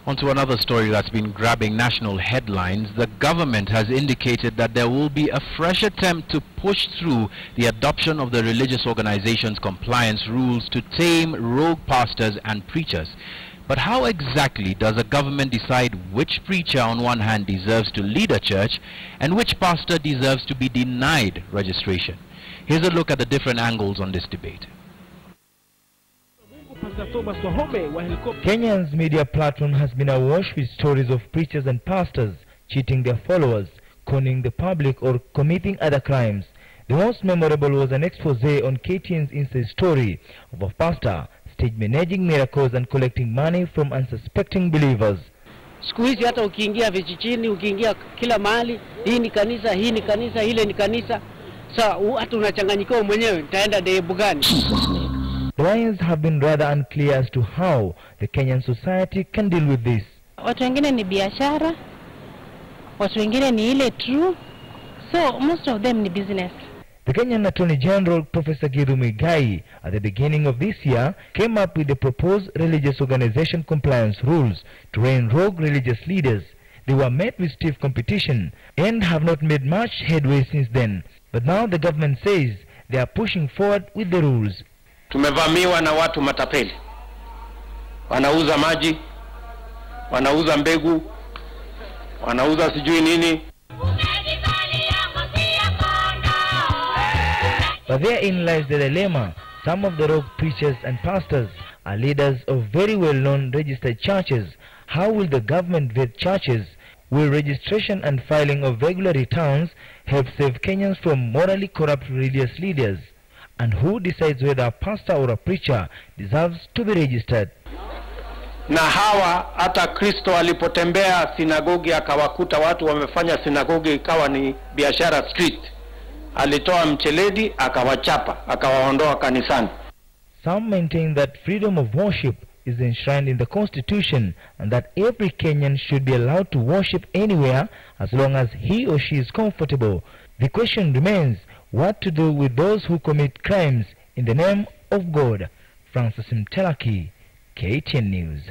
Onto another story that's been grabbing national headlines. The government has indicated that there will be a fresh attempt to push through the adoption of the religious organization's compliance rules to tame rogue pastors and preachers. But how exactly does the government decide which preacher on one hand deserves to lead a church and which pastor deserves to be denied registration? Here's a look at the different angles on this debate. Kenya's media platform has been awash with stories of preachers and pastors cheating their followers, conning the public or committing other crimes. The most memorable was an expose on KTN's Insta story of a pastor stage managing miracles and collecting money from unsuspecting believers. Siku hizi hata ukiingia vijijini, ukiingia kila mahali, hii ni kanisa, ile ni kanisa. Sasa hata unachanganyikiwa mwenyewe, nitaenda dhehebu gani? The lines have been rather unclear as to how the Kenyan society can deal with this. Watu wengine ni biashara, watu wengine ni ile true, so most of them ni business. The Kenyan Attorney General, Professor Githu Muigai, at the beginning of this year, came up with the proposed religious organization compliance rules to rein rogue religious leaders. They were met with stiff competition and have not made much headway since then. But now the government says they are pushing forward with the rules. Tumevamiwa na watu matapeli. Wanauza maji, wanauza mbegu, wanauza sijui nini. But therein lies the dilemma. Some of the rogue preachers and pastors are leaders of very well-known registered churches. How will the government vet churches? Will registration and filing of regular returns help save Kenyans from morally corrupt religious leaders? And who decides whether a pastor or a preacher deserves to be registered? Na hawa hata Kristo alipotembea sinagogi akawakuta watu wamefanya sinagogi ikawa ni biashara street. Alitoa mcheledi akawachapa akawaondoa kanisani. Some maintain that freedom of worship is enshrined in the Constitution and that every Kenyan should be allowed to worship anywhere as long as he or she is comfortable. The question remains what to do with those who commit crimes in the name of God. Francis Mtelaki, KTN News.